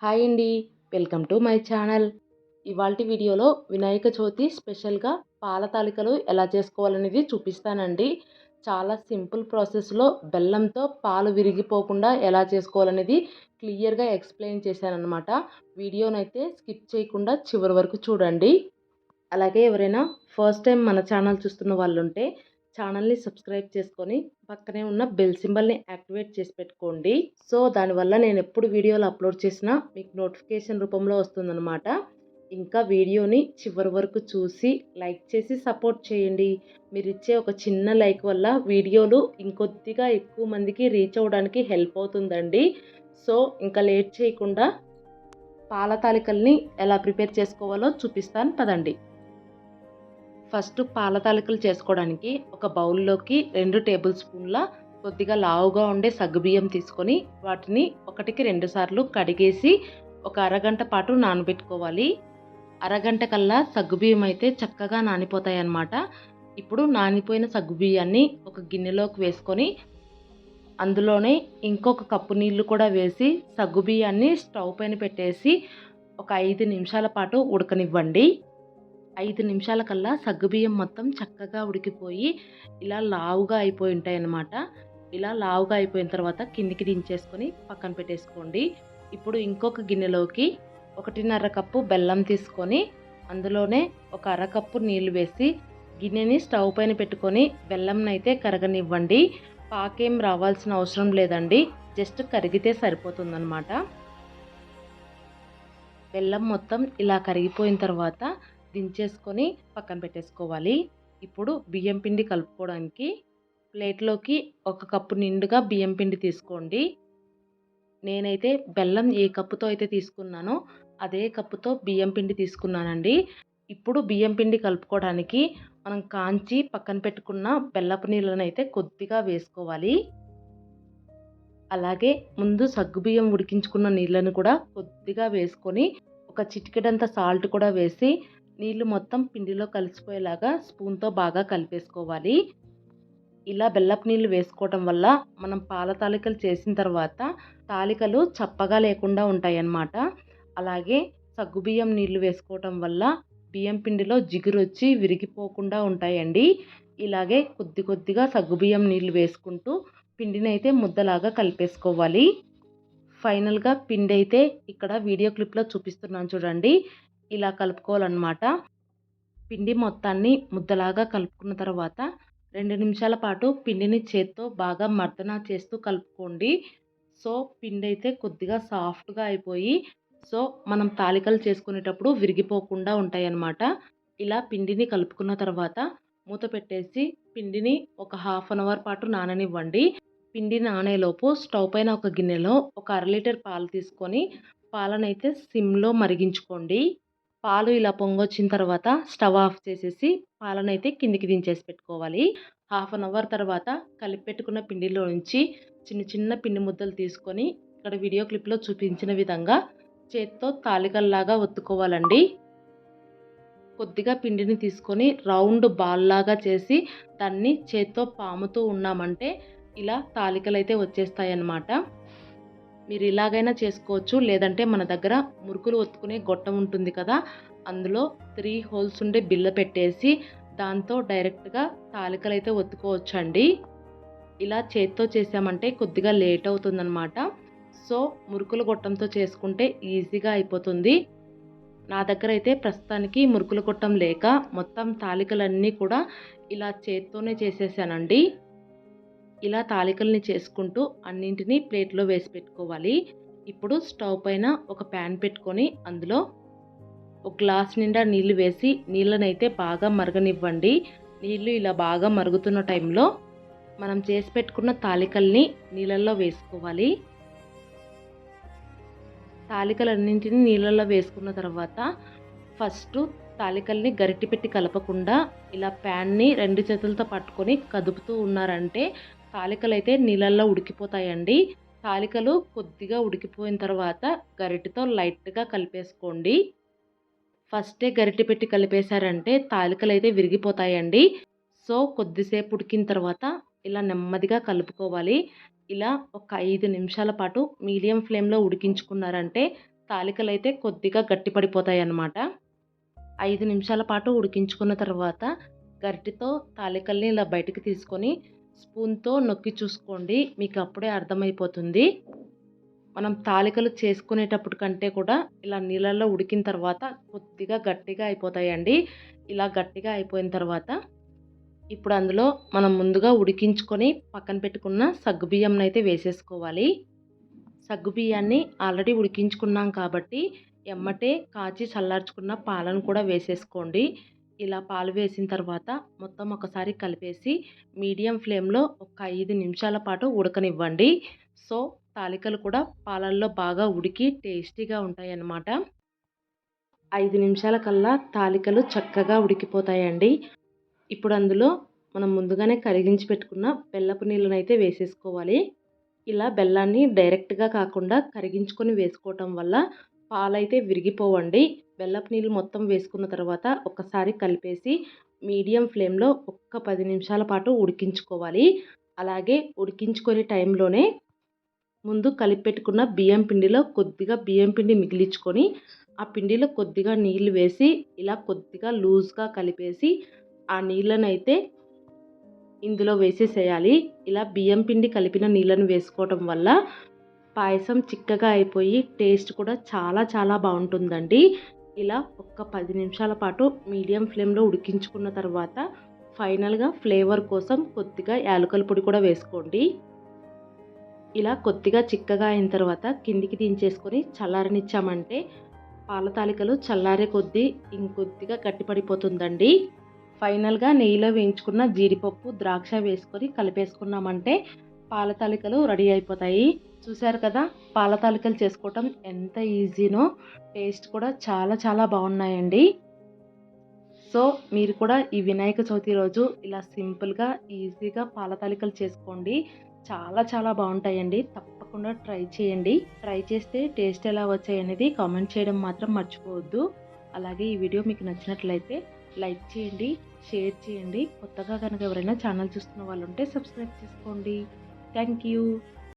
Hi అండి. Welcome to my channel. ఇవాల్టి వీడియోలో వినాయక చవితి స్పెషల్‌గా పాల తాలికలు ఎలా చేసుకోవాలనేది చూపిస్తానండి. చాలా సింపుల్ ప్రాసెస్‌లో బెల్లంతో పాలు విరిగిపోకుండా ఎలా చేసుకోవాలనేది క్లియర్‌గా ఎక్స్‌ప్లెయిన్ చేశాననమాట. వీడియోనైతే స్కిప్ చేయకుండా చివరి వరకు చూడండి. అలాగే ఎవరైనా ఫస్ట్ టైం మన ఛానల్ చూస్తున్న వాళ్ళుంటే ఛానల్ని సబ్స్క్రైబ్ చేసుకొని పక్కనే ఉన్న బెల్ సింబల్ని యాక్టివేట్ చేసి పెట్టుకోండి. సో దానివల్ల నేను ఎప్పుడు వీడియోలు అప్లోడ్ చేసినా మీకు నోటిఫికేషన్ రూపంలో వస్తుందన్నమాట. ఇంకా వీడియోని చివరి వరకు చూసి లైక్ చేసి సపోర్ట్ చేయండి. మీరు ఇచ్చే ఒక చిన్న లైక్ వల్ల వీడియోలు ఇంకొద్దిగా ఎక్కువ మందికి రీచ్ అవ్వడానికి హెల్ప్ అవుతుందండి. సో ఇంకా లేట్ చేయకుండా పాల తాలికల్ని ఎలా ప్రిపేర్ చేసుకోవాలో చూపిస్తాను పదండి. ఫస్ట్ పాల తాలికలు చేసుకోవడానికి ఒక బౌల్లోకి 2 టేబుల్ స్పూన్ల కొద్దిగా లావుగా ఉండే సగ్గుబియ్యం తీసుకొని వాటిని 1కి 2 సార్లు కడిగేసి ఒక అరగంట పాటు నానబెట్టుకోవాలి. అరగంట కల్లా సగ్గుబియ్యం అయితే చక్కగా నానిపోతాయి అన్నమాట. ఇప్పుడు నానిపోయిన సగ్గుబియ్యాన్ని ఒక గిన్నెలోకి వేసుకొని అందులోనే ఇంకొక కప్పు నీళ్లు కూడా వేసి సగ్గుబియ్యాన్ని స్టవ్ పైన పెట్టేసి ఒక 5 నిమిషాల పాటు ఉడకనివ్వండి. 5 నిమిషాల కల్లా సగ్గుబియ్యం మొత్తం చక్కగా ఉడికిపోయి ఇలా లావుగా అయిపోయి ఉంటాయన్నమాట. ఇలా లావుగా అయిపోయిన తర్వాత కిందికి దించేసుకొని పక్కన పెట్టేసుకోండి. ఇప్పుడు ఇంకొక గిన్నెలోకి 1.5 కప్పు బెల్లం తీసుకొని అందులోనే ఒక అరకప్పు నీళ్లు వేసి గిన్నెని స్టవ్ పైన పెట్టుకొని బెల్లంనైతే కరగనివ్వండి. పాకేం రావాల్సిన అవసరం లేదండి, జస్ట్ కరిగితే సరిపోతుందన్నమాట. బెల్లం మొత్తం ఇలా కరిగిపోయిన తర్వాత దించేసుకొని పక్కన పెట్టేసుకోవాలి. ఇప్పుడు బియ్యం పిండి కలుపుకోవడానికి ప్లేట్లోకి 1 కప్పు నిండుగా బియ్యం పిండి తీసుకోండి. నేనైతే బెల్లం ఏ కప్పుతో అయితే తీసుకున్నానో అదే కప్పుతో బియ్యం పిండి తీసుకున్నానండి. ఇప్పుడు బియ్యం పిండి కలుపుకోవడానికి మనం కాంచి పక్కన పెట్టుకున్న బెల్లపు నీళ్ళను అయితే కొద్దిగా వేసుకోవాలి. అలాగే ముందు సగ్గుబియ్యం ఉడికించుకున్న నీళ్ళను కూడా కొద్దిగా వేసుకొని ఒక చిటికెడంత సాల్ట్ కూడా వేసి నీళ్లు మొత్తం పిండిలో కలిసిపోయేలాగా స్పూన్తో బాగా కలిపేసుకోవాలి. ఇలా బెల్లపు నీళ్ళు వేసుకోవటం వల్ల మనం పాల తాలికలు చేసిన తర్వాత తాలికలు చప్పగా లేకుండా ఉంటాయన్నమాట. అలాగే సగ్గుబియ్యం నీళ్లు వేసుకోవటం వల్ల బియ్యం పిండిలో జిగురు వచ్చి విరిగిపోకుండా ఉంటాయండి. ఇలాగే కొద్ది కొద్దిగా సగ్గుబియ్యం నీళ్లు వేసుకుంటూ పిండిని అయితే ముద్దలాగా కలిపేసుకోవాలి. ఫైనల్గా పిండి అయితే ఇక్కడ వీడియో క్లిప్లో చూపిస్తున్నాను చూడండి, ఇలా కలుపుకోవాలన్నమాట. పిండి మొత్తాన్ని ముద్దలాగా కలుపుకున్న తర్వాత 2 నిమిషాల పాటు పిండిని చేత్తో బాగా మర్దన చేస్తూ కలుపుకోండి. సో పిండి అయితే కొద్దిగా సాఫ్ట్గా అయిపోయి మనం తాలికలు చేసుకునేటప్పుడు విరిగిపోకుండా ఉంటాయన్నమాట. ఇలా పిండిని కలుపుకున్న తర్వాత మూత పెట్టేసి పిండిని ఒక హాఫ్ అన్ అవర్ పాటు నాననివ్వండి. పిండి నానేలోపు స్టవ్ పైన ఒక గిన్నెలో ఒక 1/2 లీటర్ పాలు తీసుకొని పాలనైతే సిమ్లో మరిగించుకోండి. పాలు ఇలా పొంగొచ్చిన తర్వాత స్టవ్ ఆఫ్ చేసేసి పాలనైతే కిందికి దించేసి పెట్టుకోవాలి. హాఫ్ అన్ అవర్ తర్వాత కలిపి పెట్టుకున్న పిండిలో నుంచి చిన్న చిన్న పిండి ముద్దలు తీసుకొని ఇక్కడ వీడియో క్లిప్లో చూపించిన విధంగా చేత్తో తాలికల్లాగా ఒత్తుకోవాలండి. కొద్దిగా పిండిని తీసుకొని రౌండ్ బాల్ లాగా చేసి దాన్ని చేత్తో పాముతూ ఉన్నామంటే ఇలా తాలికలు అయితే వచ్చేస్తాయన్నమాట. మీరు ఇలాగైనా చేసుకోవచ్చు, లేదంటే మన దగ్గర మురుకులు ఒత్తుకునే గొట్టం ఉంటుంది కదా, అందులో 3 హోల్స్ ఉండే బిల్ల పెట్టేసి దాంతో డైరెక్ట్గా తాలికలు అయితే ఒత్తుకోవచ్చు అండి. ఇలా చేత్తో చేసామంటే కొద్దిగా లేట్ అవుతుందన్నమాట. సో మురుకుల గొట్టంతో చేసుకుంటే ఈజీగా అయిపోతుంది. నా దగ్గర అయితే ప్రస్తుతానికి మురుకుల గొట్టం లేక మొత్తం తాలికలన్నీ కూడా ఇలా చేత్తోనే చేసేసానండి. ఇలా తాలికల్ని చేసుకుంటూ అన్నింటినీ ప్లేట్లో వేసి పెట్టుకోవాలి. ఇప్పుడు స్టవ్ పైన ఒక ప్యాన్ పెట్టుకొని అందులో ఒక గ్లాస్ నిండా నీళ్లు వేసి నీళ్ళనైతే బాగా మరగనివ్వండి. నీళ్లు ఇలా బాగా మరుగుతున్న టైంలో మనం చేసి పెట్టుకున్న తాలికల్ని నీళ్ళల్లో వేసుకోవాలి. తాలికలన్నింటినీ నీళ్ళల్లో వేసుకున్న తర్వాత ఫస్ట్ తాలికల్ని గరిటె పెట్టి కలపకుండా ఇలా ప్యాన్ని 2 చేతులతో పట్టుకొని కదుపుతూ ఉన్నారంటే తాలికలు అయితే నీళ్ళల్లో ఉడికిపోతాయండి. తాలికలు కొద్దిగా ఉడికిపోయిన తర్వాత గరిటెతో లైట్గా కలిపేసుకోండి. ఫస్టే గరిటె పెట్టి కలిపేశారంటే తాలికలు అయితే విరిగిపోతాయండి. సో కొద్దిసేపు ఉడికిన తర్వాత ఇలా నెమ్మదిగా కలుపుకోవాలి. ఇలా ఒక 5 నిమిషాల పాటు మీడియం ఫ్లేమ్లో ఉడికించుకున్నారంటే తాలికలైతే కొద్దిగా గట్టిపడిపోతాయన్నమాట. 5 నిమిషాల పాటు ఉడికించుకున్న తర్వాత గరిటెతో తాలికల్ని ఇలా బయటికి తీసుకొని స్పూన్‌తో నొక్కి చూసుకోండి. మీకు అప్పుడే అర్థమైపోతుంది. మనం తాలికలు చేసుకునేటప్పుడు కంటే కూడా ఇలా నీళ్ళల్లో ఉడికిన తర్వాత కొద్దిగా గట్టిగా అయిపోతాయండి. ఇలా గట్టిగా అయిపోయిన తర్వాత ఇప్పుడు అందులో మనం ముందుగా ఉడికించుకొని పక్కన పెట్టుకున్న సగ్గుబియ్యంనైతే వేసేసుకోవాలి. సగ్గుబియ్యాన్ని ఆల్రెడీ ఉడికించుకున్నాం కాబట్టి ఎమ్మటే కాచి చల్లార్చుకున్న పాలను కూడా వేసేసుకోండి. ఇలా పాలు వేసిన తర్వాత మొత్తం ఒకసారి కలిపేసి మీడియం ఫ్లేమ్‌లో ఒక 5 నిమిషాల పాటు ఉడకనివ్వండి. సో, తాలికలు కూడా పాలల్లో బాగా ఉడికి టేస్టీగా ఉంటాయన్నమాట. 5 నిమిషాల కల్లా తాలికలు చక్కగా ఉడికిపోతాయండి. ఇప్పుడు అందులో మనం ముందుగానే కరిగించి పెట్టుకున్న బెల్లపు నీళ్ళనైతే వేసేసుకోవాలి. ఇలా బెల్లాన్ని డైరెక్ట్‌గా కాకుండా కరిగించుకొని వేసుకోవటం వల్ల పాలైతే విరిగిపోవండి. బెల్లపు నీళ్ళు మొత్తం వేసుకున్న తర్వాత ఒక్కసారి కలిపేసి మీడియం ఫ్లేమ్‌లో ఒక్క 10 నిమిషాల పాటు ఉడికించుకోవాలి. అలాగే ఉడికించుకునే టైంలోనే ముందు కలిపి పెట్టుకున్న బియ్యం పిండిలో కొద్దిగా బియ్యం పిండి మిగిలించుకొని ఆ పిండిలో కొద్దిగా నీళ్లు వేసి ఇలా కొద్దిగా లూజ్‌గా కలిపేసి ఆ నీళ్ళనైతే ఇందులో వేసేసేయాలి. ఇలా బియ్యం పిండి కలిపిన నీళ్ళను వేసుకోవటం వల్ల పాయసం చిక్కగా అయిపోయి టేస్ట్ కూడా చాలా చాలా బాగుంటుందండి. ఇలా ఒక్క 10 నిమిషాల పాటు మీడియం ఫ్లేమ్‌లో ఉడికించుకున్న తర్వాత ఫైనల్‌గా ఫ్లేవర్ కోసం కొద్దిగా యాలకుల పొడి కూడా వేసుకోండి. ఇలా కొద్దిగా చిక్కగా అయిన తర్వాత కిందికి దించేసుకొని చల్లారనిచ్చామంటే పాల తాలికలు చల్లారే కొద్దీ ఇంకొద్దిగా గట్టిపడిపోతుందండి. ఫైనల్‌గా నెయ్యిలో వేయించుకున్న జీడిపప్పు, ద్రాక్ష వేసుకొని కలిపేసుకున్నామంటే పాల తాలికలు రెడీ అయిపోతాయి. చూసారు కదా పాల తాలికలు చేసుకోవటం ఎంత ఈజీనో, టేస్ట్ కూడా చాలా చాలా బాగున్నాయండి. సో, మీరు కూడా ఈ వినాయక చవితి రోజు ఇలా సింపుల్‌గా, ఈజీగా పాల తాలికలు చేసుకోండి. చాలా చాలా బాగుంటాయండి. తప్పకుండా ట్రై చేయండి. ట్రై చేస్తే టేస్ట్ ఎలా వచ్చాయనేది కామెంట్ చేయడం మాత్రం మర్చిపోవద్దు. అలాగే ఈ వీడియో మీకు నచ్చినట్లయితే లైక్ చేయండి, షేర్ చేయండి. కొత్తగా కనుక ఎవరైనా ఛానల్ చూస్తున్న వాళ్ళు ఉంటే సబ్స్క్రైబ్ చేసుకోండి. Thank you.